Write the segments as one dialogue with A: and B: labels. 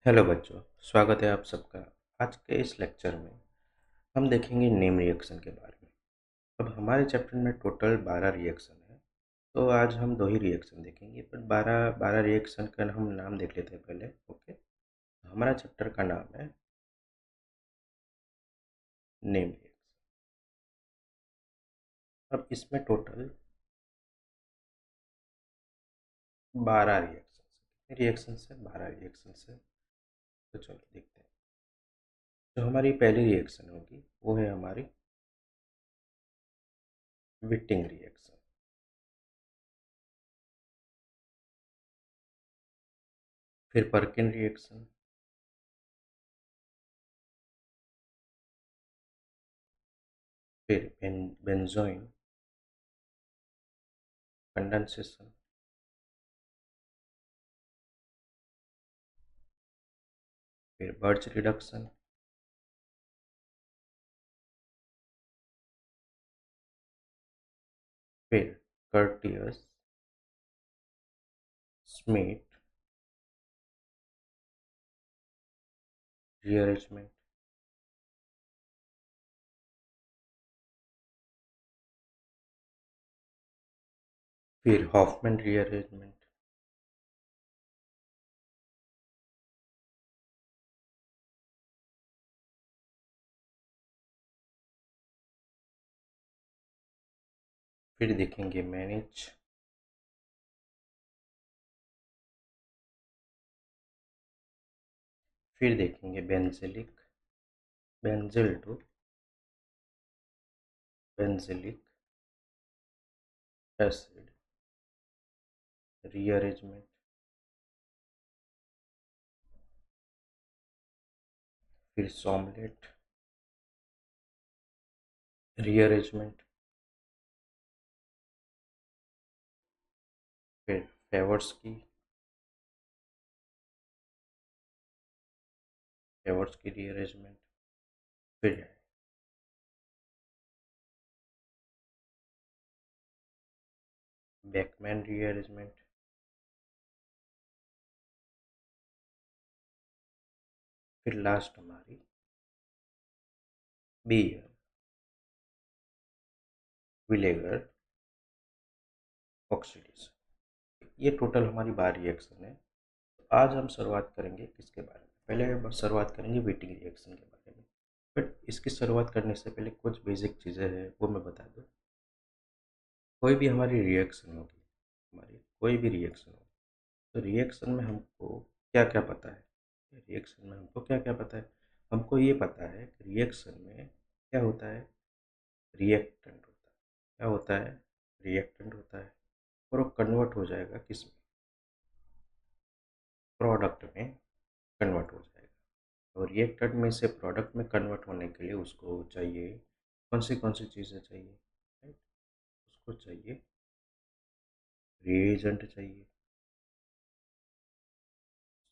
A: Hello बच्चों, स्वागत है आप सबका। आज के इस लेक्चर में हम देखेंगे नेम रिएक्शन के बारे में। अब हमारे चैप्टर में टोटल 12 रिएक्शन है, तो आज हम 2 ही रिएक्शन देखेंगे, पर 12 रिएक्शन का हम नाम देख लेते हैं पहले। ओके, हमारा चैप्टर का नाम है नेम रिएक्शन। अब इसमें टोटल 12 रिएक्शन है। रिएक्शन है 12 रिएक्शन है। तो चलो देखते हैं। जो हमारी पहली रिएक्शन होगी वो है हमारी विटिंग रिएक्शन। फिर पर्किन रिएक्शन, फिर बेंजोइन कंडेंसेशन, फिर बर्च रिडक्शन, फिर कर्टियस स्मिथ रीअरेंजमेंट, फिर हॉफमैन रीअरेंजमेंट, फिर देखेंगे मैनेज, फिर देखेंगे benzilic benzil to benzilic acid rearrangement, फिर सॉमलेट रीअरेंजमेंट, फिर फेवर्स की रीअरेंजमेंट, फिर बेकमैन रीअरेंजमेंट, फिर लास्ट हमारी बियर विनेगर ऑक्सीडेशन। ये टोटल हमारी 12 रिएक्शन है। आज हम शुरुआत करेंगे किसके बारे में? पहले शुरुआत करेंगे वेटिंग रिएक्शन के बारे में। बट इसकी शुरुआत करने से पहले कुछ बेसिक चीज़ें हैं वो मैं बता दूँ। कोई भी हमारी रिएक्शन होगी, हमारी कोई भी रिएक्शन होगी, तो रिएक्शन में हमको क्या क्या पता है? रिएक्शन में हमको क्या क्या पता है? हमको ये पता है कि रिएक्शन में क्या होता है, रिएक्टेंट होता है। क्या होता है? रिएक्टेंट होता है। और वो कन्वर्ट हो जाएगा किस में? प्रोडक्ट में कन्वर्ट हो जाएगा। और रिएक्टेंट में से प्रोडक्ट में कन्वर्ट होने के लिए उसको चाहिए कौन सी चीज़ें चाहिए, राइट? उसको चाहिए रिएजेंट चाहिए,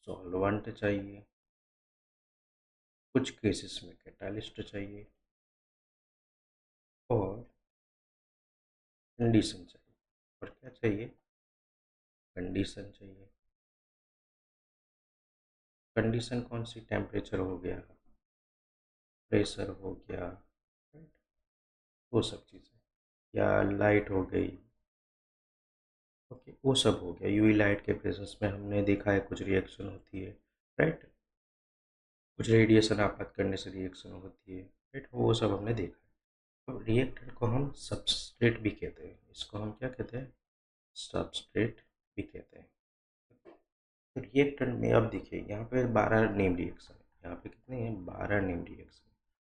A: सॉल्वेंट चाहिए, कुछ केसेस में कैटालिस्ट चाहिए, और कंडीशन चाहिए। और क्या चाहिए? कंडीशन चाहिए। कंडीशन कौन सी? टेम्परेचर हो गया, प्रेशर हो गया, राइट? वो सब चीज़ें, या लाइट हो गई। ओके, वो सब हो गया। यूवी लाइट के प्रेजेंस में हमने देखा है कुछ रिएक्शन होती है, राइट? कुछ रेडिएशन आपात करने से रिएक्शन होती है, राइट? वो सब हमने देखा है। अब रिएक्टेंट को हम सबस्ट्रेट भी कहते हैं। इसको हम क्या कहते हैं? सबस्ट्रेट भी कहते हैं। तो रिएक्टेंट में अब देखिए यहाँ पे 12 नेम रिएक्शन है। यहाँ पे कितने हैं? 12 नेम रिएक्शन।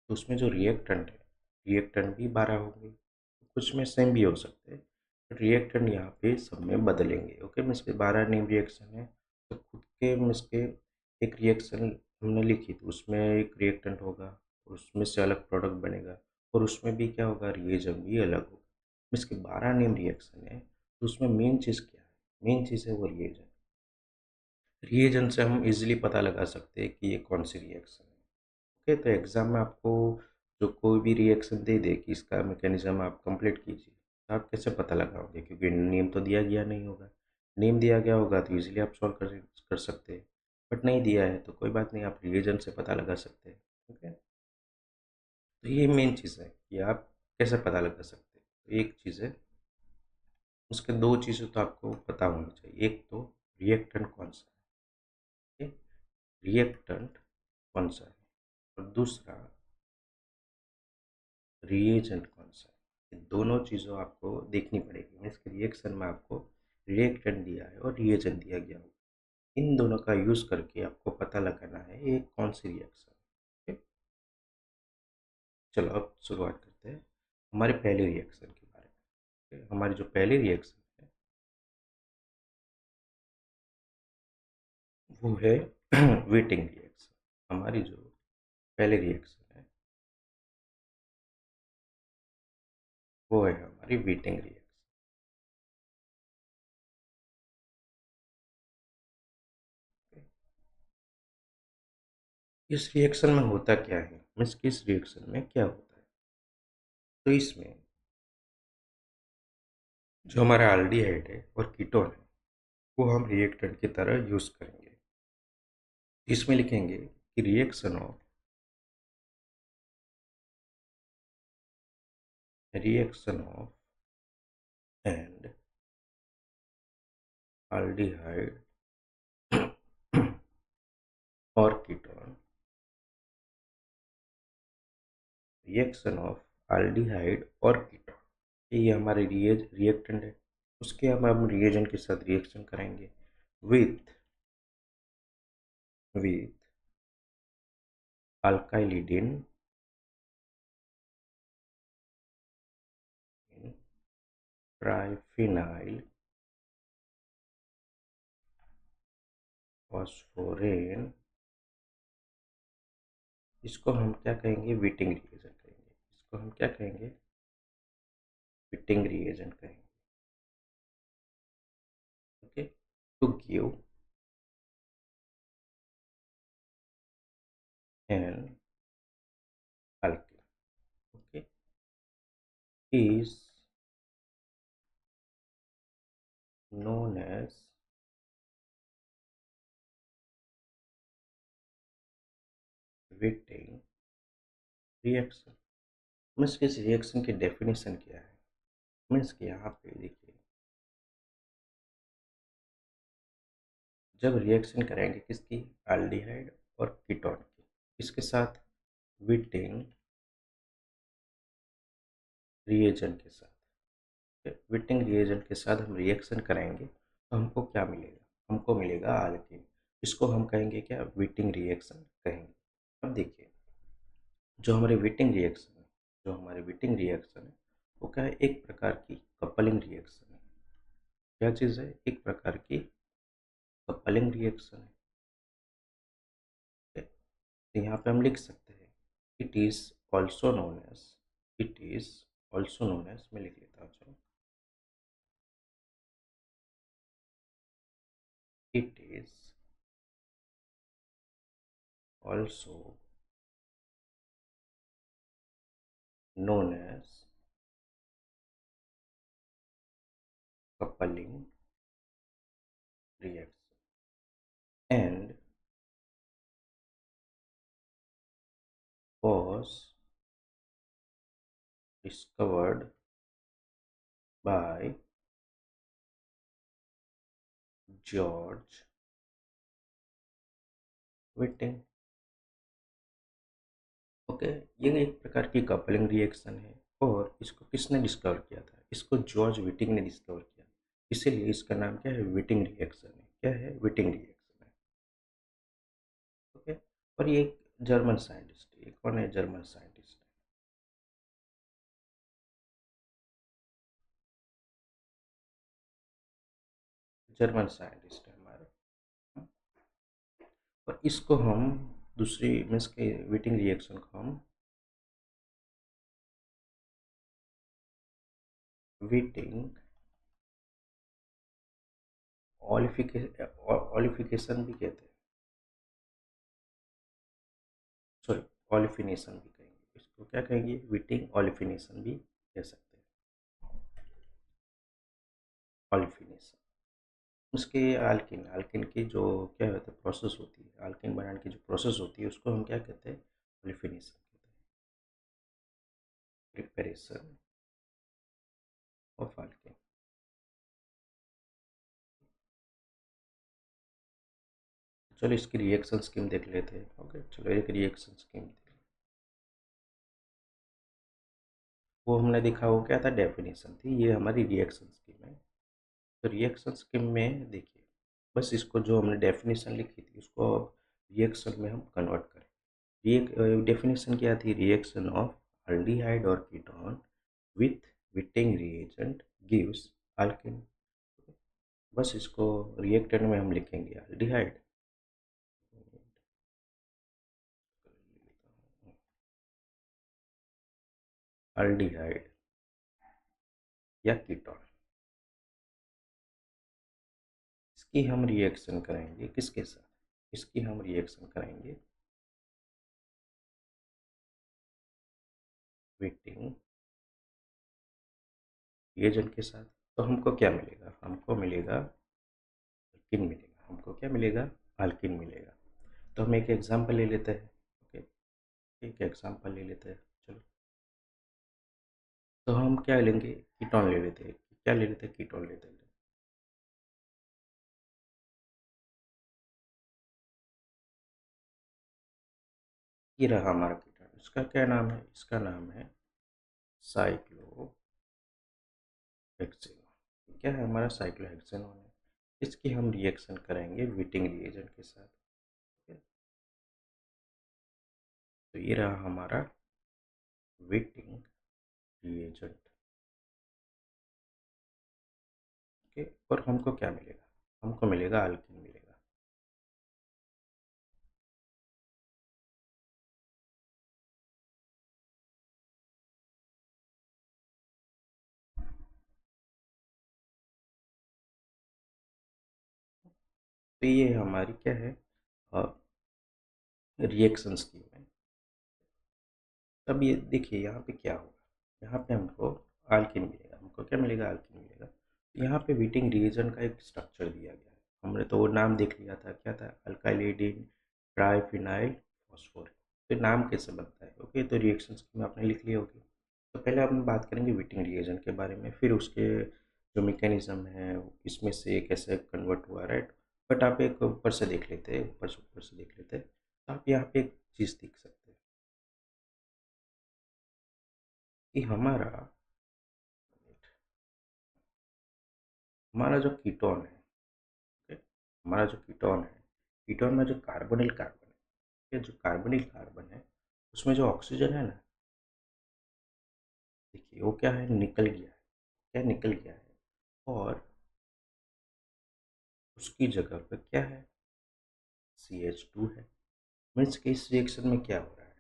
A: तो उसमें जो रिएक्टेंट है, रिएक्टेंट भी 12 होंगे। कुछ में सेम भी हो सकते हैं, रिएक्टेंट यहाँ पे सब में बदलेंगे। ओके, मीन्स के 12 नेम रिएक्शन है, तो खुद के मीन्स के एक रिएक्शन हमने लिखी तो उसमें एक रिएक्टेंट होगा, और उसमें से अलग प्रोडक्ट बनेगा, और उसमें भी क्या होगा? रिएजेंट भी अलग होगा। मीन्स के 12 नेम रिएक्शन है, तो उसमें मेन चीज़ क्या है? मेन चीज़ है वो रिएजेंट। रिएजेंट से हम इजीली पता लगा सकते हैं कि ये कौन सी रिएक्शन है। ओके, तो एग्ज़ाम में आपको जो कोई भी रिएक्शन दे दे कि इसका मैकेनिज्म आप कंप्लीट कीजिए, तो आप कैसे पता लगाओगे? क्योंकि नेम तो दिया गया नहीं होगा। नेम दिया गया होगा तो इजीली आप सॉल्व कर सकते हैं। बट नहीं दिया है तो कोई बात नहीं, आप रिएजेंट से पता लगा सकते हैं। ठीक है, तो ये मेन चीज़ है कि आप कैसे पता लगा सकते हैं। तो एक चीज़ है, उसके दो चीज़ें तो आपको पता होनी चाहिए। एक तो रिएक्टेंट कौन सा है, रिएक्टेंट कौन सा है, और दूसरा रिएजेंट कौन सा है। ये दोनों चीज़ों आपको देखनी पड़ेगी। मीन्स कि रिएक्शन में आपको रिएक्टेंट दिया है और रिएजेंट दिया गया हो, इन दोनों का यूज़ करके आपको पता लगाना है ये कौन सी रिएक्शन है। ठीक? चलो अब शुरुआत करते हैं हमारे पहले रिएक्शन के बारे में। ठीक? हमारी जो पहली रिएक्शन है वो है वेटिंग रिएक्शन। हमारी जो पहले रिएक्शन है वो है हमारी वेटिंग रिएक्शन। इस रिएक्शन में होता क्या है, मीन्स कि इस रिएक्शन में क्या होता है। तो इसमें जो हमारा एल्डिहाइड है और कीटोन है वो हम रिएक्टेंट की तरह यूज करेंगे। इसमें लिखेंगे कि रिएक्शन ऑफ एंड एल्डिहाइड और कीटोन, रिएक्शन ऑफ एल्डिहाइड और कीटोन, ये हमारे रिएक्टेंट है। उसके हम रिएजेंट के साथ रिएक्शन करेंगे विथ विथ अल्काइलिडिन ट्राइफिनाइल फॉस्फोरेन। इसको हम क्या कहेंगे, विटिंग रिएजेंट कहेंगे। इसको हम क्या कहेंगे, विटिंग रिएजेंट कहेंगे। Okay, to give an alkyl, okay, is known as Wittig reaction. Means कि इस रिएक्शन की डेफिनेशन क्या है। मीन्स कि यहाँ पे देखिए, जब रिएक्शन करेंगे किसकी, एल्डिहाइड और कीटोन की, इसके साथ विटिंग रिएजेंट के साथ, विटिंग रिएजेंट के साथ हम रिएक्शन करेंगे तो हमको क्या मिलेगा, हमको मिलेगा अल्कीन। इसको हम कहेंगे क्या, विटिंग रिएक्शन कहेंगे। अब देखिए, जो हमारे विटिंग रिएक्शन है, जो हमारे विटिंग रिएक्शन है वो क्या है, एक प्रकार की कपलिंग रिएक्शन है। क्या चीज़ है, एक प्रकार की कपलिंग रिएक्शन है। ठीक है? तो यहाँ पे हम लिख सकते हैं it is also known as, it is also known as, मैं लिख लेता हूँ चलो, it is also known as coupling reaction and was discovered by George Whiting। Okay, ये एक प्रकार की कपलिंग रिएक्शन है और इसको किसने डिस्कवर किया था, इसको जॉर्ज विटिंग ने डिस्कवर किया। इसीलिए इसका नाम क्या है, विटिंग रिएक्शन है। क्या है, विटिंग रिएक्शन है। ओके, और ये एक जर्मन साइंटिस्ट है। कौन है, जर्मन साइंटिस्ट है, जर्मन साइंटिस्ट है हमारे। और इसको हम दूसरी मीन्स के विटिंग रिएक्शन को हम विटिंग ऑलिफिकेशन भी कहते हैं, सॉरी ऑलिफिनेशन भी कहेंगे। इसको क्या कहेंगे, विटिंग ऑलिफिनेशन भी कह सकते हैं। ऑलिफिनेशन, उसके अल्किन अल्किन की जो क्या होता है प्रोसेस होती है, अल्केन बनाने की जो प्रोसेस होती है उसको हम क्या कहते हैं, ओलिफिनेशन कहते हैं, प्रिपरेशन ऑफ अल्केन। चलो इसकी रिएक्शन स्कीम देख लेते हैं। ओके, चलो एक रिएक्शन स्कीम देख लेते। वो हमने देखा वो क्या था, डेफिनेशन थी, ये हमारी रिएक्शन स्कीम है। तो रिएक्शन स्कीम में देखिए, बस इसको जो हमने डेफिनेशन लिखी थी उसको अब रिएक्शन में हम कन्वर्ट करें। डेफिनेशन क्या थी, रिएक्शन ऑफ अल्डिहाइड और ketone with Wittig reagent gives alkene. बस इसको रिएक्टेंट में हम लिखेंगे अल्डिहाइड, अल्डिहाइड या कीटोन। इसकी हम रिएक्शन करेंगे किसके साथ, इसकी हम रिएक्शन करेंगे विटिंग रिएजेंट के साथ। तो हमको क्या मिलेगा, हमको मिलेगा अल्किन मिलेगा, हमको क्या मिलेगा, अल्किन मिलेगा। तो हम एक एग्जांपल ले लेते हैं। ओके, एक एग्जांपल ले लेते हैं। चलो, तो हम क्या लेंगे, कीटोन ले लेते हैं। क्या ले लेते हैं, कीटोन लेते हैं। ये रहा हमारा कीटोन, इसका क्या नाम है, इसका नाम है साइक्लोहेक्सेनोन। क्या है हमारा, साइक्लोहेक्सेनोन है। इसकी हम रिएक्शन करेंगे विटिंग रिएजेंट के साथ। ठीक है? तो ये रहा हमारा विटिंग रिएजेंट। ओके, और हमको क्या मिलेगा, हमको मिलेगा अल्किन मिलेगा। तो ये हमारी क्या है, रिएक्शन स्कीम है। तब ये देखिए यहाँ पे क्या होगा, यहाँ पे हमको अल्किन मिलेगा, हमको क्या मिलेगा, अल्किन मिलेगा। तो यहाँ पे विटिंग रिएजेंट का एक स्ट्रक्चर दिया गया है, हमने तो वो नाम देख लिया था, क्या था, अल्काइलिडीन ट्राइफिनाइल फॉस्फोरेट। तो नाम कैसे बनता है, ओके, तो रिएक्शन स्कीम आपने लिख ली होगी। तो पहले हम बात करेंगे विटिंग रिएजेंट के बारे में, फिर उसके जो मैकेनिज्म है इसमें से कैसे कन्वर्ट हुआ, राइट। बट आप एक ऊपर से देख लेते हैं, ऊपर से देख लेते हैं, तो आप यहाँ पे एक चीज़ देख सकते हैं कि हमारा जो कीटोन है, ठीक है? हमारा जो कीटोन है, कीटोन में जो कार्बोनिल कार्बन है, ये जो कार्बोनिल कार्बन है उसमें जो ऑक्सीजन है ना, देखिए वो क्या है, निकल गया है, क्या निकल गया है, और उसकी जगह पे क्या है, CH2 है। मीन्स कि इस रिएक्शन में क्या हो रहा है,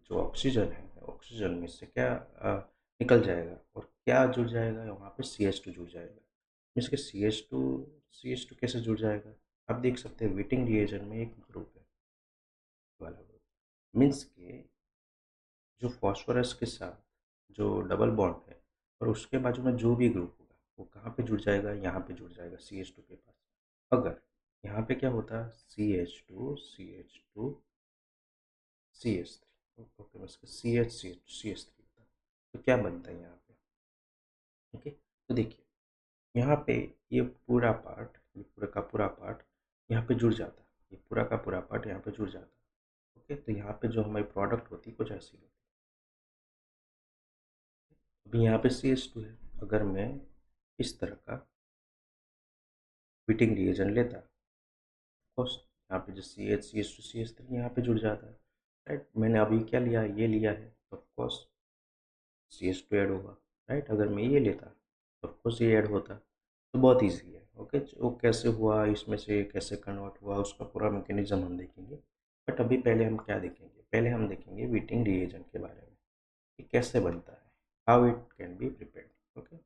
A: जो ऑक्सीजन है, ऑक्सीजन में से क्या निकल जाएगा और क्या जुड़ जाएगा, वहाँ पे CH2 जुड़ जाएगा। मीन्स कि सी एच टू कैसे जुड़ जाएगा, आप देख सकते हैं विटिंग रिएजन में एक ग्रुप है वाला ग्रुप। मीन्स के जो फॉस्फोरस के साथ जो डबल बॉन्ड है और उसके बाजू में जो भी ग्रुप होगा वो कहाँ पे जुड़ जाएगा, यहाँ पे जुड़ जाएगा CH2 के पास। अगर यहाँ पे क्या होता, CH2 ओके, बस CH3 होता, तो क्या बनता है यहाँ पे, ओके। तो देखिए यहाँ पे ये पूरा पार्ट, ये पूरा का पूरा पार्ट यहाँ पे जुड़ जाता, ये पूरा का पूरा पार्ट यहाँ पे जुड़ जाता। ओके, तो यहाँ पे जो हमारी प्रोडक्ट होती है कुछ ऐसी होती। अभी यहाँ पे CH2 है, अगर मैं इस तरह का फिटिंग रिएजन लेता, ऑफकोर्स यहाँ पे जो CH2 यहाँ पे जुड़ जाता है, राइट। मैंने अभी क्या लिया, ये लिया है, तो ऑफकोर्स CH2 ऐड होगा, राइट। अगर मैं ये लेता तो ऑफकोर्स ये ऐड होता। तो बहुत ईजी है, ओके। वो कैसे हुआ, इसमें से कैसे कन्वर्ट हुआ, उसका पूरा मैकेनिज्म हम देखेंगे। बट अभी पहले हम क्या देखेंगे, पहले हम देखेंगे वीटिंग रिएजेंट के बारे में कि कैसे बनता है, how it can be prepared. Okay,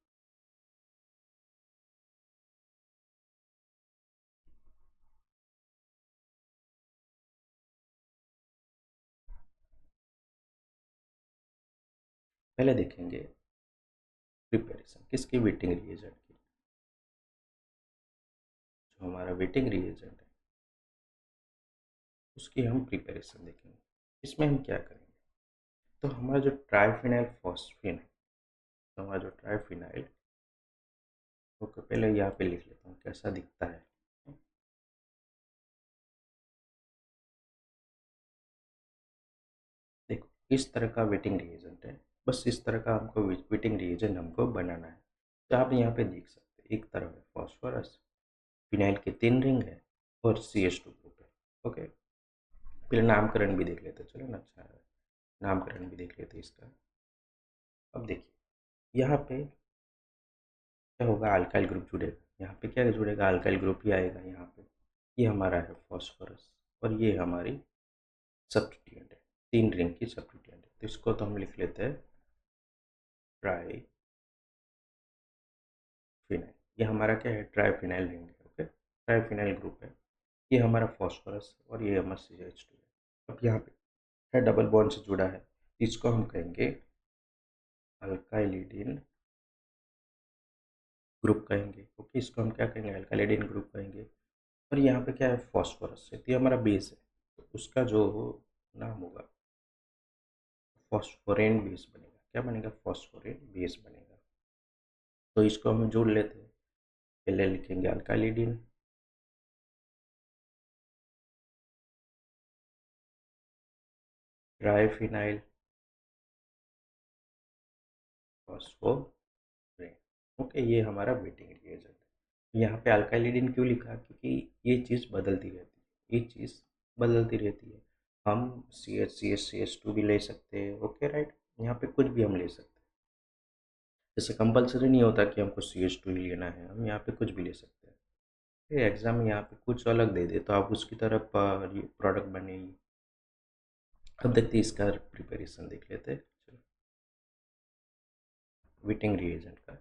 A: पहले देखेंगे प्रिपरेशन किसकी, वीटिंग रिएजेंट की। जो हमारा वीटिंग रिएजेंट है उसकी हम प्रिपरेशन देखेंगे। इसमें हम क्या करेंगे, तो हमारा जो ट्राइफिनाइल फॉस्फेन है, तो हमारा जो ट्राइफिनाइल, ओके पहले यहाँ पे लिख लेता हूँ कैसा दिखता है। देखो इस तरह का वेटिंग रिएजेंट है, बस इस तरह का हमको वेटिंग रिएजेंट हमको बनाना है। तो आप यहाँ पे देख सकते हैं एक तरफ है फॉस्फोरस, फिनाइल के 3 रिंग है और CH2 ग्रुप है। ओके, फिर नामकरण भी देख लेते हैं, चलो ना, अच्छा है नामकरण भी देख लेते हैं इसका। अब देखिए यहाँ पे क्या होगा, अल्काइल ग्रुप जुड़ेगा, यहाँ पे क्या जुड़ेगा, अल्काइल ग्रुप ही आएगा यहाँ पे। ये हमारा है फॉस्फोरस और ये हमारी सब्स्टिट्यूएंट है, 3 रिंग की सब्स्टिट्यूएंट है। तो इसको तो हम लिख लेते हैं ट्राई फिनाइल। ये हमारा क्या है, ट्राइफिनाइल रिंग है। ओके, ट्राइफिनाइल ग्रुप है, ये हमारा फॉस्फोरस और ये हमारा CH2 है। अब यहाँ पे है डबल बॉन्ड से जुड़ा है, इसको हम कहेंगे अल्काइलिडिन ग्रुप कहेंगे। ओके, इसको हम क्या कहेंगे, अल्काइलिडिन ग्रुप कहेंगे। और यहाँ पे क्या है, फॉस्फोरस है, तो ये हमारा बेस है, तो उसका जो नाम होगा फॉस्फोरेन बेस बनेगा। क्या बनेगा, फॉस्फोरेन बेस बनेगा। तो इसको हम जोड़ लेते हैं, पहले लिखेंगे अल्काइलिडिन, ट्राइफिनाइल फॉस्फोरेन। ओके, ये हमारा वेटिंग रिएजेंट है। यहाँ पे अल्काइलिडिन क्यों लिखा, क्योंकि ये चीज़ बदलती रहती है, ये चीज़ बदलती रहती है। हम CH2 भी ले सकते हैं। ओके राइट, यहाँ पे कुछ भी हम ले सकते हैं, जैसे कंपलसरी नहीं होता कि हमको CH2 ही लेना है, हम यहाँ पे कुछ भी ले सकते हैं। फिर एग्जाम में यहाँ पे कुछ अलग दे दे तो आप उसकी तरफ प्रोडक्ट बनेगी। अब देखते हैं इसका प्रिपरेशन देख लेते हैं, चलो वेटिंग रिएजेंट का।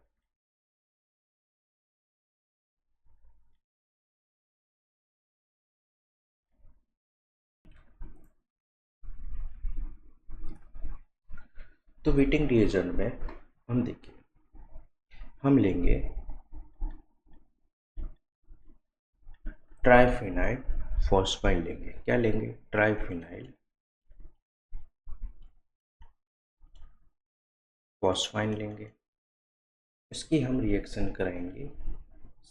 A: तो वेटिंग रिएजेंट में हम देखिए, हम लेंगे ट्राइफिनाइल फॉस्फाइल लेंगे। क्या लेंगे, ट्राइफिनाइल फॉस्फाइन लेंगे। इसकी हम रिएक्शन कराएंगे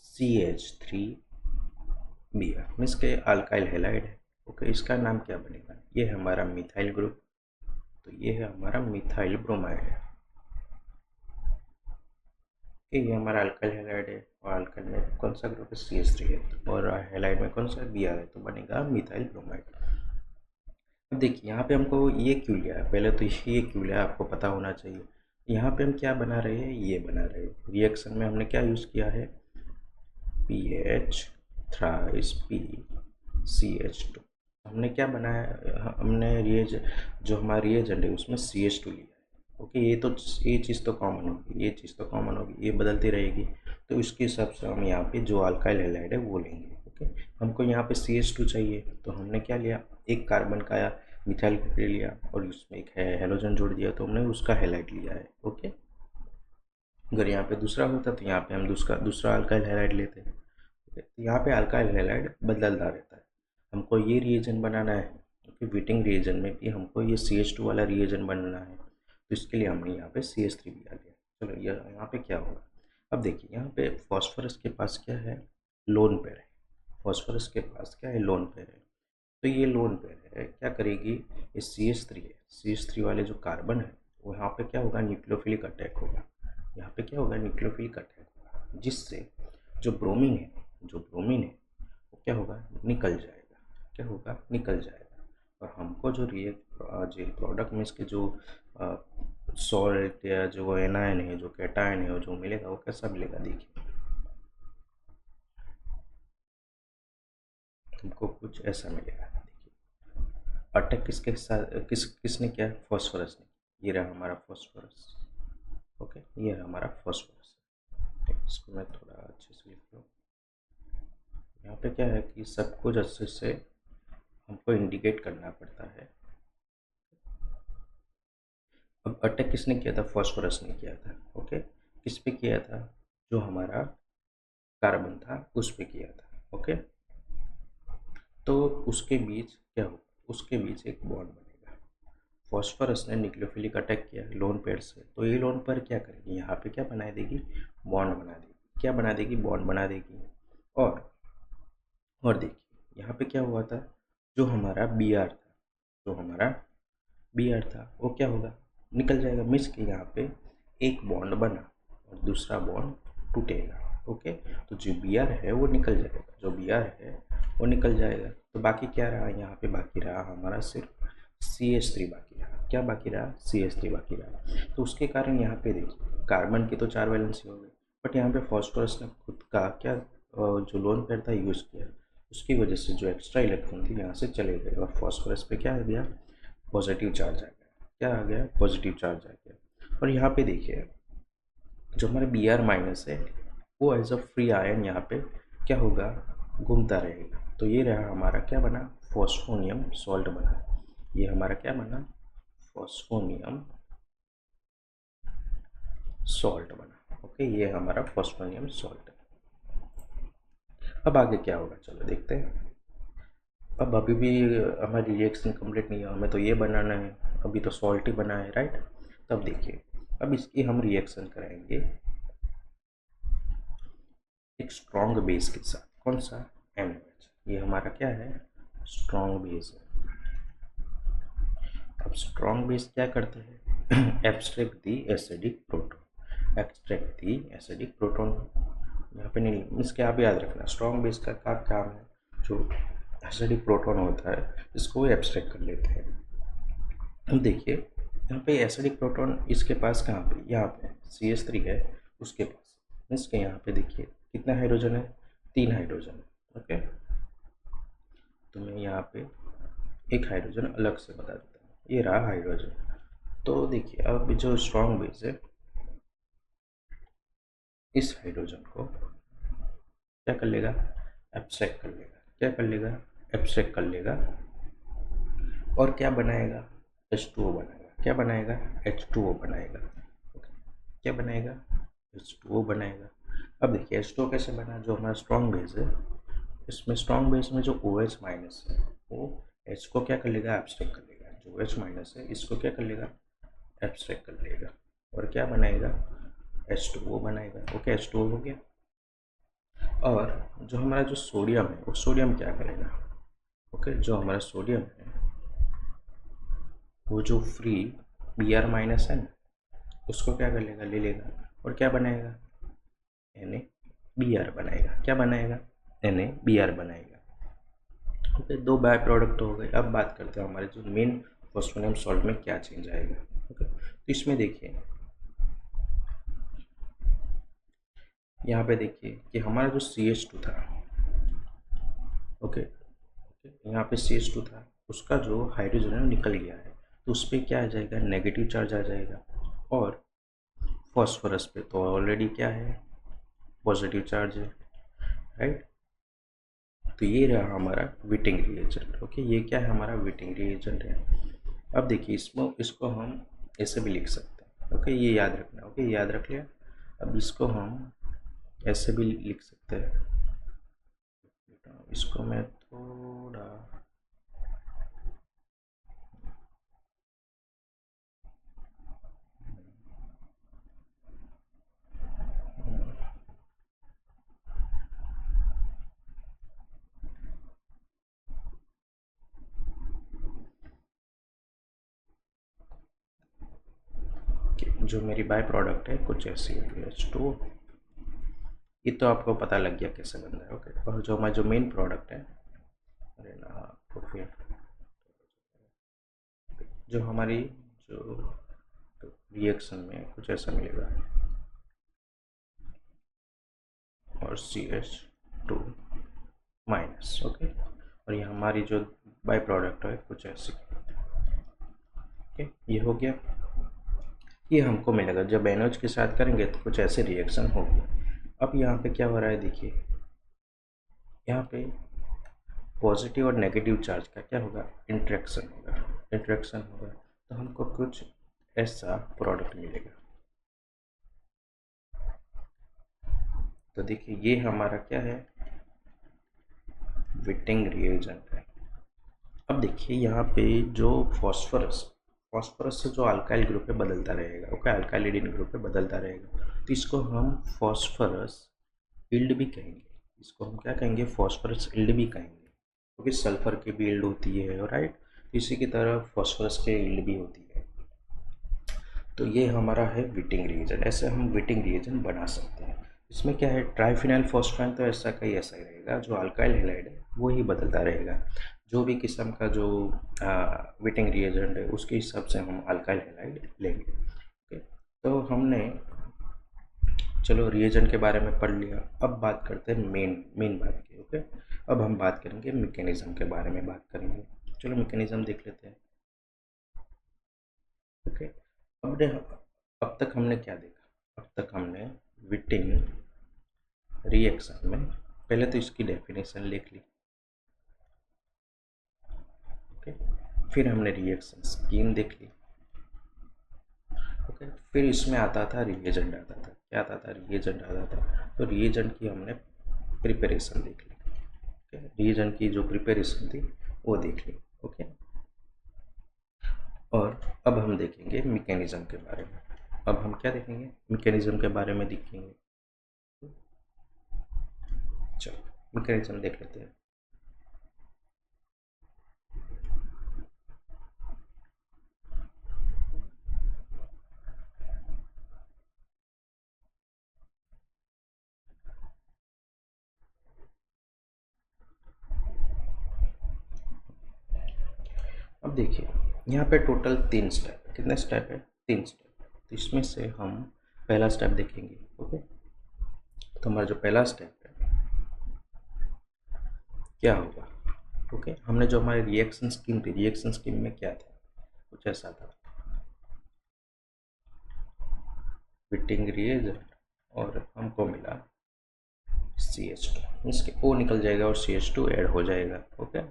A: CH3Br, मीन्स के अल्काइल हैलाइड है। ओके, इसका नाम क्या बनेगा, ये है हमारा मिथाइल ग्रुप, तो ये है हमारा मिथाइल ब्रोमाइड है। ये हमारा अल्काइल हैलाइड है और अल्काइल में कौन सा ग्रुप है, CH3 है, और हैलाइड में कौन सा Br है, तो बनेगा मिथाइल ब्रोमाइड। अब देखिए यहाँ पे हमको ये क्यों लिया है, पहले तो ये क्यों लिया आपको पता होना चाहिए। यहाँ पे हम क्या बना रहे हैं, ये बना रहे हैं, रिएक्शन में हमने क्या यूज़ किया है, PH थ्राइस PCH2। हमने क्या बनाया, हमने जो हमारा रिएजेंट है उसमें CH2 लिया है। ओके, ये चीज़ तो कॉमन होगी, ये चीज़ तो कॉमन होगी, ये बदलती रहेगी। तो इसके हिसाब से हम यहाँ पे जो अल्काइल हैलाइड है वो लेंगे। ओके, हमको यहाँ पे CH2 चाहिए, तो हमने क्या लिया, एक कार्बन का मिथाइल ग्रुप ले लिया और उसमें एक हेलोजन जोड़ दिया, तो हमने उसका हैलाइड लिया है। ओके, अगर यहाँ पे दूसरा होता तो यहाँ पे हम दूसरा अल्काइल हैलाइड लेते हैं। यहाँ पे अल्काइल हैलाइड बदलता रहता है, हमको ये रिएजेंट बनाना है, क्योंकि वेटिंग रिएजेंट में भी हमको ये CH2 वाला रिएजेंट बनाना है, तो इसके लिए हमने यहाँ पे CH3 भी आ लिया। चलो ये यहाँ पे क्या होगा, अब देखिए यहाँ पे फॉस्फोरस के पास क्या है, लोन पेयर है। फॉस्फोरस के पास क्या है, लोन पेयर है। तो ये लोन पेयर है, क्या करेगी, ये CH3 है, CH3 वाले जो कार्बन है वो यहाँ पे क्या होगा, न्यूक्लियोफिलिक अटैक होगा। यहाँ पे क्या होगा, न्यूक्लियोफिलिक अटैक होगा, जिससे जो ब्रोमीन है, जो ब्रोमीन है वो क्या होगा, निकल जाएगा। क्या होगा, निकल जाएगा। और हमको जो जो प्रोडक्ट में इसके जो सॉल्ट या जो एनायन है, जो कैटायन है, वो जो मिलेगा वो कैसा मिलेगा, देखिए हमको कुछ ऐसा मिलेगा। देखिए अटैक किसके साथ, किसने किया, फॉस्फोरस ने। ये रहा हमारा फॉस्फोरस। ओके, ये रहा हमारा फॉस्फोरस। इसको मैं थोड़ा अच्छे से लिख लूँ। यहाँ पे क्या है कि सब कुछ अच्छे से हमको इंडिकेट करना पड़ता है। अब अटैक किसने किया था, फॉस्फोरस ने किया था। ओके, किस पे किया था, जो हमारा कार्बन था उस पे किया था। ओके, तो उसके बीच क्या होगा, उसके बीच एक बॉन्ड बनेगा। फॉस्फोरस ने न्यूक्लियोफिलिक अटैक किया लोन पेयर से, तो ये लोन पेयर क्या करेगी, यहाँ पे क्या बना देगी, बॉन्ड बना देगी। क्या बना देगी, बॉन्ड बना देगी। और देखिए यहाँ पे क्या हुआ था, जो हमारा बी आर था, जो हमारा बी आर था वो क्या होगा, निकल जाएगा। मिस के यहाँ पे एक बॉन्ड बना और दूसरा बॉन्ड टूटेगा। ओके, तो जो बी आर है वो निकल जाएगा, जो बी आर है वो निकल जाएगा। तो बाकी क्या रहा यहाँ पे, बाकी रहा हमारा सिर्फ CH3 बाकी रहा। क्या बाकी रहा, CH3 बाकी रहा। तो उसके कारण यहाँ पे देखिए कार्बन की तो 4 वैलेंसी हो गई, बट यहाँ पे फॉस्फोरस ने खुद का क्या जो लोन पेयर था यूज़ किया, उसकी वजह से जो एक्स्ट्रा इलेक्ट्रॉन थी यहाँ से चले गए और फॉस्फोरस पे क्या आ गया, पॉजिटिव चार्ज आ गया। क्या आ गया, पॉजिटिव चार्ज आ गया। और यहाँ पे देखिए जो हमारे बी आर माइनस है वो एज अ फ्री आयन यहाँ पे क्या होगा, घूमता रहेगा। तो ये रहा हमारा क्या बना, फॉस्फोनियम सॉल्ट बना। ये हमारा क्या बना, फॉस्फोनियम सॉल्ट बना। ओके, ये हमारा फॉस्फोनियम सॉल्ट। अब आगे क्या होगा, चलो देखते हैं। अब अभी भी हमारी रिएक्शन कंप्लीट नहीं है, हमें तो ये बनाना है, अभी तो सॉल्ट ही बना है, राइट। तब देखिए अब इसकी हम रिएक्शन कराएंगे एक स्ट्रॉन्ग बेस के साथ। कौन सा, NaOH। ये हमारा क्या है, स्ट्रॉन्ग बेस है। अब स्ट्रॉन्ग बेस क्या करते हैं, एब्स्ट्रैक्ट दी एसिडिक प्रोटोन, एक्सट्रैक्ट दी एसिडिक प्रोटोन। यहाँ पे नहीं, इसके आप याद रखना, स्ट्रॉन्ग बेस का काम है जो एसिडिक प्रोटोन होता है इसको एब्स्ट्रैक्ट कर लेते हैं। अब देखिए यहाँ पे एसिडिक प्रोटोन इसके पास कहाँ पे, यहाँ पे CH3 है उसके पास। इसके यहाँ पे देखिए कितना हाइड्रोजन है, 3 हाइड्रोजन है। ओके, तो मैं यहाँ पे एक हाइड्रोजन अलग से बता देता हूँ, ये रहा हाइड्रोजन। तो देखिए अब जो स्ट्रॉन्ग बेस है इस हाइड्रोजन को क्या कर लेगा, एब्स्ट्रैक्ट कर लेगा। क्या कर लेगा, एब्स्ट्रैक्ट कर लेगा और क्या बनाएगा, H2O बनाएगा। क्या बनाएगा, H2O बनाएगा। क्या बनाएगा, H2O बनाएगा। अब देखिए H2O कैसे बना, जो हमारा स्ट्रॉन्ग बेस है इसमें स्ट्रॉन्ग बेस में जो OH माइनस है वो H को क्या कर लेगा, एब्स्ट्रैक्ट कर लेगा। जो OH माइनस है इसको क्या कर लेगा, एब्स्ट्रैक्ट कर लेगा और क्या बनाएगा, H2O बनाएगा। ओके, H2O हो गया। और जो हमारा जो सोडियम है वो सोडियम क्या करेगा, ओके, जो हमारा सोडियम है वो जो फ्री Br माइनस है ना उसको क्या कर लेगा, ले लेगा और क्या बनाएगा, NaBr बनाएगा। क्या बनाएगा, NaBr बनाएगा। ओके, दो बाय प्रोडक्ट हो गए। अब बात करते हैं हमारे जो मेन फॉस्फोनियम सॉल्ट में क्या चेंज आएगा। ओके, तो इसमें देखिए यहाँ पे देखिए कि हमारा जो CH2 था, ओके, यहाँ पे CH2 था उसका जो हाइड्रोजन है निकल गया है, तो उस पर क्या आ जाएगा, नेगेटिव चार्ज आ जाएगा। और फॉस्फोरस पे तो ऑलरेडी क्या है, पॉजिटिव चार्ज है, राइट। तो ये रहा हमारा विटिंग रिएजेंट। ओके, ये क्या है, हमारा विटिंग रिएजेंट है। अब देखिए इसमें इसको हम ऐसे भी लिख सकते हैं। ओके, ये याद रखना। ओके, याद रख लिया। अब इसको हम ऐसे भी लिख सकते हैं। इसको मैं थोड़ा जो मेरी बाय प्रोडक्ट है कुछ ऐसी होगी, H2। ये तो आपको पता लग गया कैसे बन रहा है। ओके, और जो हमारा जो मेन प्रोडक्ट है, अरे ना तो फिर जो हमारी जो रिएक्शन में कुछ ऐसा मिलेगा और CH2 माइनस। ओके, और ये हमारी जो बाय प्रोडक्ट है कुछ ऐसी। ओके, ये हो गया। ये हमको मिलेगा जब NH के साथ करेंगे तो कुछ ऐसे रिएक्शन होगी। अब यहाँ पे क्या हो रहा है, देखिए यहाँ पे पॉजिटिव और नेगेटिव चार्ज का क्या होगा, इंट्रैक्शन होगा। इंट्रैक्शन होगा तो हमको कुछ ऐसा प्रोडक्ट मिलेगा। तो देखिए ये हमारा क्या है, विटिंग रिएजेंट है। अब देखिए यहाँ पे जो फॉस्फोरस फॉस्फोरस से जो अल्काइल ग्रुप पे बदलता रहेगा, ओके, अल्काइलिडीन ग्रुप पे बदलता रहेगा, तो इसको हम फॉस्फोरस इल्ड भी कहेंगे। इसको हम क्या कहेंगे? फॉस्फोरस इल्ड भी कहेंगे, क्योंकि सल्फर की भी इल्ड होती है, राइट। इसी की तरह फॉस्फोरस की इल्ड भी होती है। तो ये हमारा है विटिंग रिएजेंट। ऐसे हम विटिंग रिएजेंट बना सकते हैं। इसमें क्या है, ट्राइफिनाइल फॉस्फेन तो ऐसा का ही ऐसा ही रहेगा, जो अल्काइल हैलाइड है वो ही बदलता रहेगा। जो भी किस्म का जो विटिंग रिएजेंट है उसके हिसाब से हम अल्काइल हैलाइड लेंगे। ओके, तो हमने चलो रिएजेंट के बारे में पढ़ लिया। अब बात करते हैं मेन बात की। ओके, अब हम बात करेंगे मैकेनिज्म के बारे में बात करेंगे। चलो मैकेनिज्म देख लेते हैं। ओके, अब तक हमने क्या देखा? अब तक हमने विटिंग रिएक्शन में पहले तो इसकी डेफिनेशन लिख ली। ओके, फिर हमने रिएक्शन स्कीम देख ली। ओके, फिर इसमें आता था रिएजेंट आता था। क्या आता था? रिएजेंट आता था। तो रिएजेंट की हमने प्रिपरेशन देख ली। ओके, रिएजेंट की जो प्रिपरेशन थी वो देख ली। ओके, और अब हम देखेंगे मैकेनिज्म के बारे में। अब हम क्या देखेंगे? मैकेनिज्म के बारे में देखेंगे। चलो मैकेनिज्म देख लेते हैं। अब देखिए यहाँ पे टोटल 3 स्टेप है। कितने स्टेप है? 3 स्टेप। तो इसमें से हम पहला स्टेप देखेंगे। ओके, तो हमारा जो पहला स्टेप है क्या होगा? ओके, हमने जो हमारी रिएक्शन स्कीम थी, रिएक्शन स्कीम में क्या था? कुछ ऐसा था, विटिंग रिएजेंट और हमको मिला CH2। इसके O निकल जाएगा और CH2 ऐड हो जाएगा। ओके,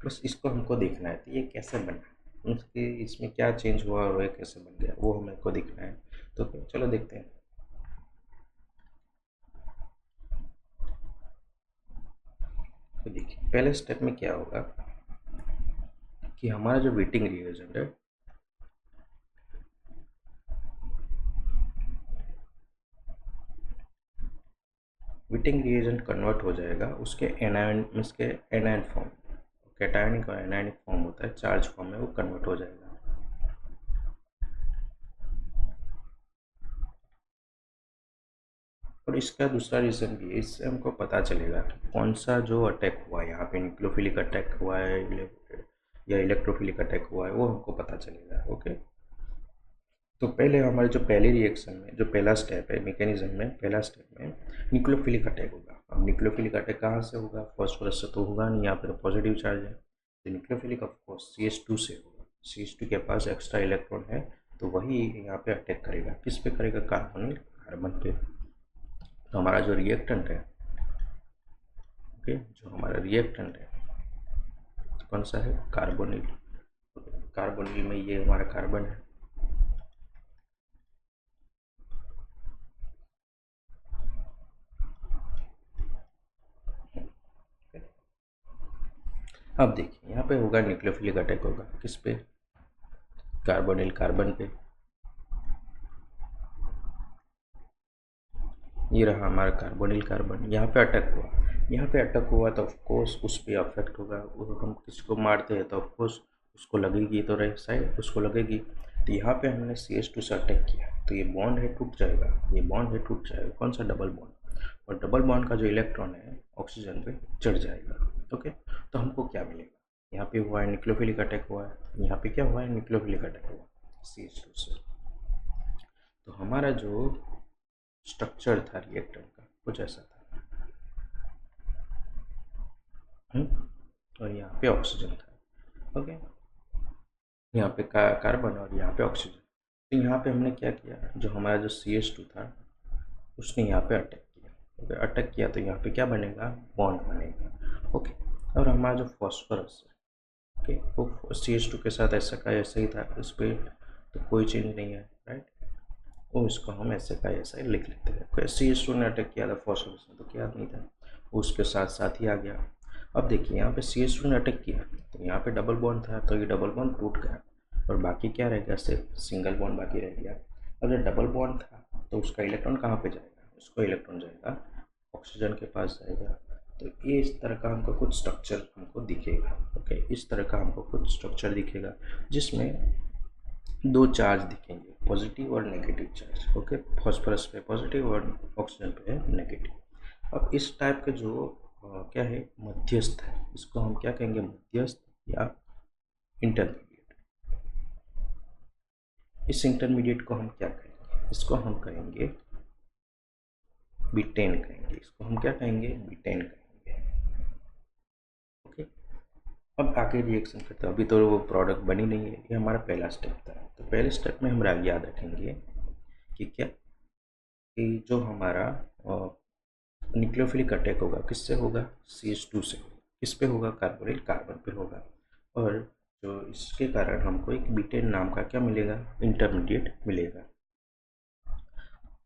A: बस इसको हमको देखना है तो ये कैसे बना, इसके इसमें क्या चेंज हुआ और ये कैसे बन गया, वो हमको देखना है। तो चलो देखते हैं। तो देखिए पहले स्टेप में क्या होगा कि हमारा जो विटिंग रिएजेंट है विटिंग रिएजेंट कन्वर्ट हो जाएगा उसके एनायन इसके एनायन फॉर्म, कैटायनिक और एनायनिक फॉर्म होता है, चार्ज फॉर्म में वो कन्वर्ट हो जाएगा। और इसका दूसरा रीज़न भी है, इससे हमको पता चलेगा कि कौन सा जो अटैक हुआ है, यहाँ पे न्यूक्लियोफिलिक अटैक हुआ है या इलेक्ट्रोफिलिक अटैक हुआ है, वो हमको पता चलेगा। ओके, तो पहले हमारे जो पहले रिएक्शन में जो पहला स्टेप है मैकेनिज्म में, पहला स्टेप में न्यूक्लियोफिलिक अटैक होगा। अब न्यूक्लियोफिलिक अटैक कहाँ से होगा? फॉस्फोरस से तो होगा नहीं, यहाँ पर पॉजिटिव चार्ज है। तो न्यूक्लियोफिलिक ऑफकोर्स CH2 से होगा। CH2 के पास एक्स्ट्रा इलेक्ट्रॉन है, तो वही यहाँ पे अटैक करेगा। किस पे करेगा? कार्बोनिल कार्बन पे। तो हमारा जो रिएक्टेंट है, ओके, जो हमारा रिएक्टेंट है कौन सा है? कार्बोनिल। कार्बोनिल में ये हमारा कार्बन है। अब देखिए यहाँ पे होगा न्यूक्लियोफिलिक अटैक होगा किस पे? कार्बोनिल कार्बन पे। ये रहा हमारा कार्बोनिल कार्बन, यहाँ पे अटैक हुआ। यहाँ पे अटैक हुआ तो ऑफकोर्स उस पर अफेक्ट होगा। हम किसी को मारते हैं तो ऑफकोर्स उसको लगेगी, तो राइट साइड उसको लगेगी। तो यहाँ पे हमने CH2 से अटैक किया तो ये बॉन्ड है टूट जाएगा, ये बॉन्ड है टूट जाएगा। कौन सा? Double bond. और डबल बॉन्ड का जो इलेक्ट्रॉन है ऑक्सीजन पे चढ़ जाएगा। ओके, तो हमको क्या मिलेगा? यहाँ पे हुआ है न्यूक्लियोफिलिक अटैक हुआ है, यहाँ पे क्या हुआ है? न्यूक्लियोफिलिक अटैक हुआ CH2 से। तो हमारा जो स्ट्रक्चर था रिएक्टर का कुछ ऐसा था। और यहाँ पे ऑक्सीजन था। ओके, यहाँ पे कार्बन और यहाँ पे ऑक्सीजन। तो यहाँ पे हमने क्या किया, जो हमारा जो CH2 था उसने यहाँ पे अटैक किया। ओके, अटैक किया तो यहाँ पे क्या बनेगा? बॉन्ड बनेगा। ओके, और हमारा जो फॉस्फोरस है, ओके, वो CH2 के साथ ऐसा का ऐसा ही था, इस पर तो कोई चेंज नहीं है, राइट। वो इसको हम ऐसे का ऐसा ही लिख लेते हैं। CH2 ने अटैक किया था फॉस्फोरस में तो क्या नहीं था, वो उसके साथ साथ ही आ गया। अब देखिए यहाँ पे CH2 ने अटैक किया तो तो यहाँ पे डबल बॉन्ड था तो ये डबल बॉन्ड टूट गया और बाकी क्या रह गया, सिर्फ सिंगल बॉन्ड बाकी रह गया। अब जब डबल बॉन्ड था तो उसका इलेक्ट्रॉन कहाँ पे जाएगा, उसको इलेक्ट्रॉन जाएगा ऑक्सीजन के पास जाएगा। तो ये इस तरह का हमको कुछ स्ट्रक्चर हमको दिखेगा। ओके, इस तरह का हमको कुछ स्ट्रक्चर दिखेगा जिसमें दो चार्ज दिखेंगे, पॉजिटिव और नेगेटिव चार्ज। ओके, फॉस्फोरस पे पॉजिटिव और ऑक्सीजन पे है नेगेटिव। अब इस टाइप के जो क्या है मध्यस्थ है, इसको हम क्या कहेंगे, मध्यस्थ या इंटरमीडिएट। इस इंटरमीडिएट को हम क्या कहेंगे, इसको हम कहेंगे बीटेन कहेंगे। इसको हम क्या कहेंगे, बीटेन कहेंगे। ओके, अब आगे रिएक्शन करते हैं। अभी तो वो प्रोडक्ट बनी नहीं है, ये हमारा पहला स्टेप था। तो पहले स्टेप में हम याद रखेंगे कि क्या, कि जो हमारा न्यूक्लियोफिलिक अटैक होगा किससे होगा, CH2 से। किस पे होगा, कार्बोनिल कार्बन पे होगा। और जो इसके कारण हमको एक बीटेन नाम का क्या मिलेगा, इंटरमीडिएट मिलेगा।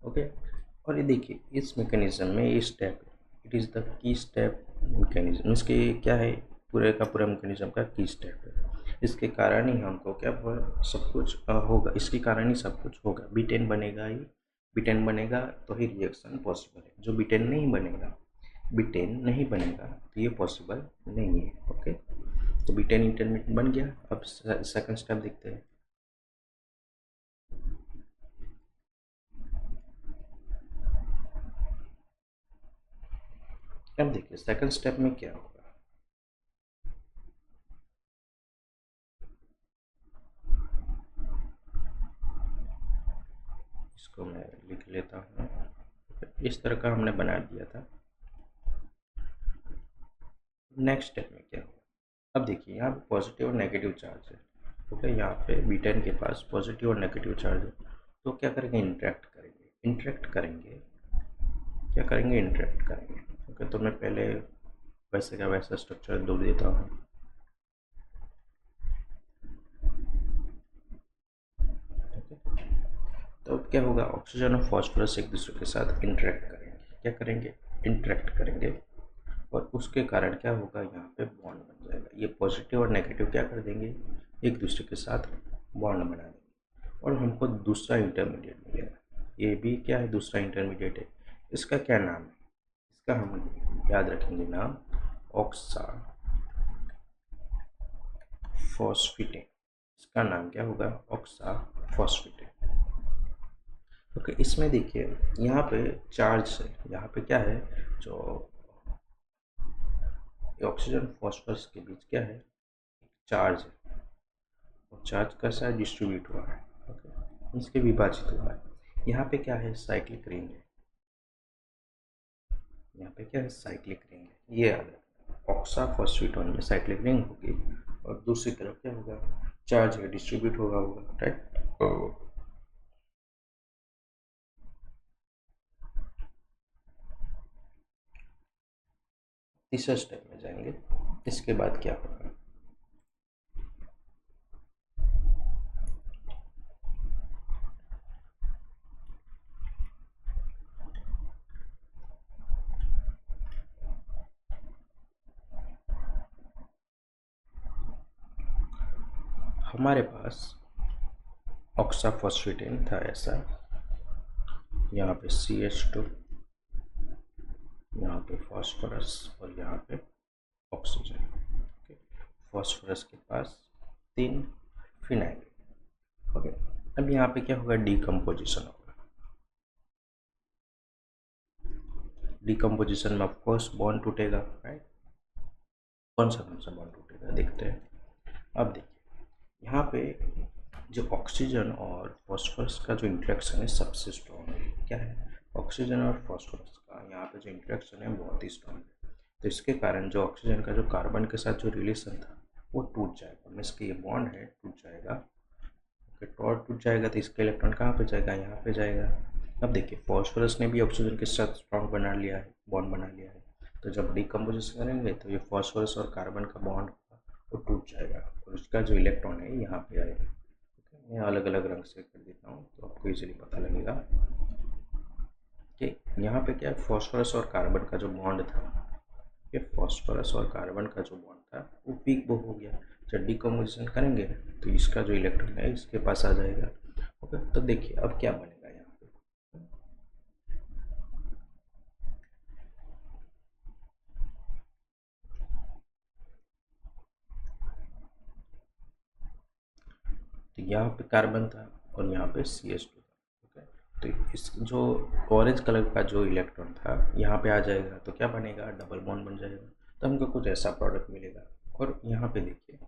A: ओके, और ये देखिए इस मैकेनिज्म में ये step, it is the key step mechanism. इसके क्या है, पूरे का पूरा मैकेनिज्म का की स्टेप है। इसके कारण ही हमको क्या सब कुछ होगा, इसके कारण ही सब कुछ होगा। बीटेन बनेगा ही, बीटेन बनेगा तो ही रिएक्शन पॉसिबल है। जो बीटेन नहीं बनेगा, बीटेन नहीं बनेगा तो ये पॉसिबल नहीं है। ओके, तो बीटेन इंटरमीडिएट बन गया। अब सेकंड स्टेप देखते हैं। अब देखिए सेकंड स्टेप में क्या होगा। इसको मैं लिख लेता हूँ। इस तरह का हमने बना दिया था। नेक्स्ट स्टेप में क्या होगा, अब देखिए यहाँ पे पॉजिटिव और नेगेटिव चार्ज है। ओके, यहाँ पे बीटेन के पास पॉजिटिव और नेगेटिव चार्ज है। तो क्या करेंगे, इंटरेक्ट करेंगे। इंटरेक्ट करेंगे, क्या करेंगे, इंटरेक्ट करेंगे। ओके, तो मैं पहले वैसे का वैसा स्ट्रक्चर दो देता हूँ। तो अब क्या होगा, ऑक्सीजन और फॉस्फोरस एक दूसरे के साथ इंटरेक्ट करेंगे। क्या करेंगे, इंटरेक्ट करेंगे। और उसके कारण क्या होगा, यहाँ पे बॉन्ड बन जाएगा। ये पॉजिटिव और नेगेटिव क्या कर देंगे, एक दूसरे के साथ बॉन्ड बना देंगे और हमको दूसरा इंटरमीडिएट मिलेगा। ये भी क्या है, दूसरा इंटरमीडिएट है। इसका क्या नाम है, इसका हम याद रखेंगे नाम, ऑक्सा फॉस्फेटेन। इसका नाम क्या होगा, ऑक्सा फॉस्फेटेन। ओके, इसमें देखिए यहाँ पे चार्ज है, यहाँ पे क्या है, जो ऑक्सीजन फॉस्फोरस के बीच क्या है, चार्ज है। और चार्ज कैसा है, डिस्ट्रीब्यूट हुआ है। ओके, इसके विभाजित हुआ है। यहाँ पे क्या है, साइक्लिक रिंग है। यहाँ पे क्या है, साइक्लिक रिंग है। ये याद है, ऑक्सा फॉस्फेटोन में साइक्लिक रिंग होगी और दूसरी तरफ क्या होगा, चार्ज है, डिस्ट्रीब्यूट होगा राइट। तीसरे स्टेप में जाएंगे। इसके बाद क्या होगा, हमारे पास ऑक्साफॉस्फेटेन था ऐसा, यहाँ पे CH2, यहाँ पे फॉस्फोरस और यहाँ पे ऑक्सीजन। ओके, फॉस्फोरस के पास 3 फिनाइल। ओके, अब यहाँ पे क्या होगा, डिकम्पोजिशन होगा। डिकम्पोजिशन में ऑफकोर्स बॉन्ड टूटेगा राइट। कौन सा बॉन्ड टूटेगा देखते हैं। अब देखिए यहाँ पे जो ऑक्सीजन और फॉस्फोरस का जो इंटरेक्शन है सबसे स्ट्रॉन्ग है। क्या है, ऑक्सीजन और फॉस्फोरस का यहाँ पे जो इंटरेक्शन है बहुत ही स्ट्रॉन्ग है। तो इसके कारण जो ऑक्सीजन का जो कार्बन के साथ जो रिलेशन था वो टूट जाएगा, मीन्स कि ये बॉन्ड है टूट जाएगा। ओके, टूट जाएगा तो इसका इलेक्ट्रॉन कहाँ पे जाएगा, यहाँ पे जाएगा। अब देखिए फॉस्फोरस ने भी ऑक्सीजन के साथ स्ट्रॉन्ग बना लिया है, बॉन्ड बना लिया है। तो जब डिकम्पोजिशन करेंगे तो ये फॉस्फोरस और कार्बन का बॉन्ड वो टूट जाएगा और उसका जो इलेक्ट्रॉन है यहाँ पे आएगा। मैं अलग अलग रंग से कर देता हूँ तो आपको इजीली पता लगेगा कि यहाँ पे क्या है, फॉस्फोरस और कार्बन का जो बॉन्ड था कि फॉस्फोरस और कार्बन का जो बॉन्ड था वो वीक वो हो गया। जब डिकम्पोजिशन करेंगे तो इसका जो इलेक्ट्रॉन है इसके पास आ जाएगा। ओके, तो देखिए अब क्या बनेगा यहाँ पे। तो यहाँ पे कार्बन था और यहाँ पे CH2 था। ओके, तो इस जो ऑरेंज कलर का जो इलेक्ट्रॉन था यहाँ पे आ जाएगा तो क्या बनेगा, डबल बॉन्ड बन जाएगा। तो हमको कुछ ऐसा प्रोडक्ट मिलेगा। और यहाँ पे देखिए,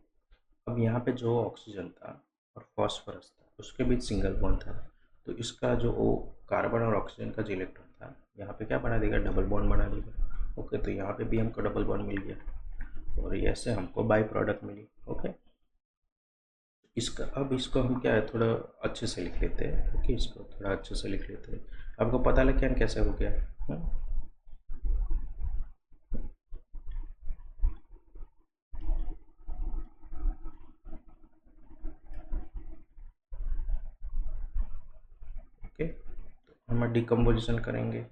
A: अब यहाँ पे जो ऑक्सीजन था और फॉस्फोरस था उसके बीच सिंगल बॉन्ड था, तो इसका जो वो कार्बन और ऑक्सीजन का जो इलेक्ट्रॉन था यहाँ पे क्या बना देगा, डबल बॉन्ड बना देगा। ओके, तो यहाँ पे भी हमको डबल बॉन्ड मिल गया और ऐसे हमको बाई प्रोडक्ट मिली। ओके, इसका अब इसको हम क्या है थोड़ा अच्छे से लिख लेते हैं। ओके, इसको थोड़ा अच्छे से लिख लेते हैं। आपको पता लग गया कैसे हो गया। ओके, तो हम डिकम्पोजिशन करेंगे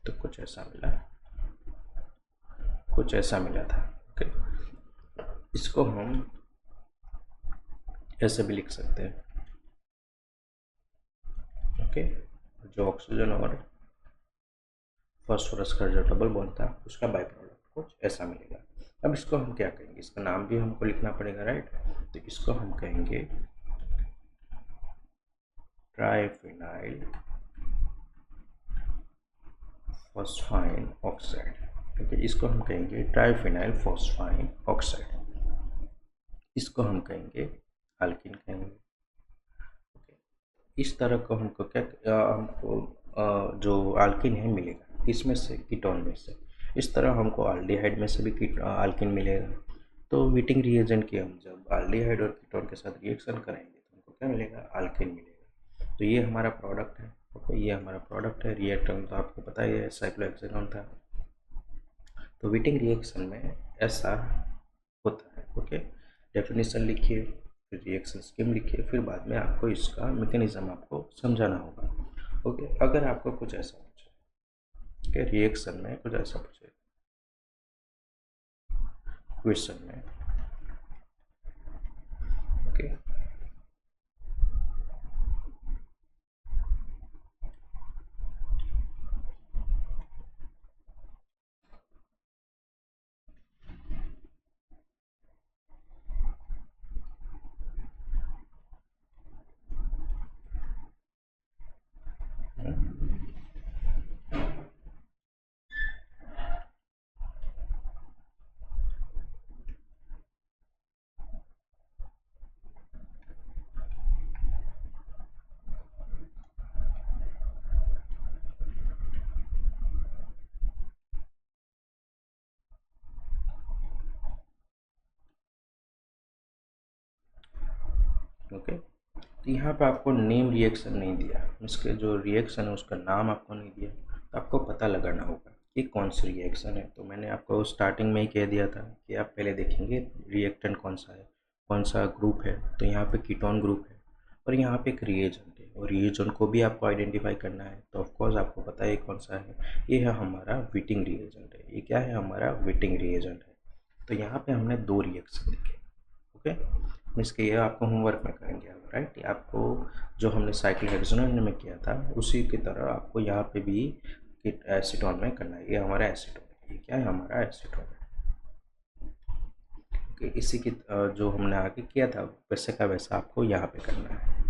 A: तो कुछ ऐसा मिला, कुछ ऐसा मिला था। ओके, इसको हम ऐसे भी लिख सकते हैं। ओके, जो ऑक्सीजन और फॉस्फोरस का जो डबल बॉन्ड था उसका बाई प्रोडक्ट कुछ ऐसा मिलेगा। अब इसको हम क्या कहेंगे, इसका नाम भी हमको लिखना पड़ेगा, राइट। तो इसको हम कहेंगे ट्राइफिनाइल फॉस्फाइन ऑक्साइड। ओके, इसको हम कहेंगे ट्राइफिनाइल फॉस्फाइन ऑक्साइड। इसको हम कहेंगे अल्किन कहेंगे। ओके, इस तरह को हमको क्या हमको जो अल्किन है मिलेगा किसमें से, कीटोन में से। इस तरह हमको अल्डिहाइड में से भी अल्किन मिलेगा। तो वीटिंग रिएजेंट की हम जब अल्डिहाइड और कीटोन के साथ रिएक्शन करेंगे तो हमको क्या मिलेगा, अल्किन मिलेगा। तो ये हमारा प्रोडक्ट है। ओके, ये हमारा प्रोडक्ट है। रिएक्टेंट तो आपको पता ही है, साइक्लोहेक्सेनॉन था। तो वीटिंग रिएक्शन में ऐसा होता है। ओके, डेफिनेशन लिखिए, फिर रिएक्शन स्कीम लिखिए, फिर बाद में आपको इसका मैकेनिज्म आपको समझाना होगा। ओके, अगर आपको कुछ ऐसा पूछे कि रिएक्शन में कुछ ऐसा पूछे क्वेश्चन में, ओके, ओके, तो यहाँ पे आपको नेम रिएक्शन नहीं दिया, इसके जो रिएक्शन है उसका नाम आपको नहीं दिया, तो आपको पता लगाना होगा कि कौन सी रिएक्शन है। तो मैंने आपको स्टार्टिंग में ही कह दिया था कि आप पहले देखेंगे रिएक्टेंट कौन सा है, कौन सा ग्रुप है। तो यहाँ पे कीटोन ग्रुप है और यहाँ पे एक रिएजेंट है और रिएजेंट को भी आपको आइडेंटिफाई करना है। तो ऑफकोर्स आपको पता है कौन सा है, ये है हमारा वीटिंग रिएजेंट है। ये क्या है, हमारा वीटिंग रिएजेंट है। तो यहाँ पे हमने दो रिएक्शन देखे। ओके, इसके ये आपको होमवर्क में करेंगे आप, राइट। आपको जो हमने साइक्लोहेक्सेनॉन में किया था उसी की तरह आपको यहाँ पे भी एसीटोन में करना है। ये हमारा एसीटोन है, ये क्या है, हमारा एसीटोन है। ओके, इसी की जो हमने आगे किया था वैसे का वैसा आपको यहाँ पे करना है।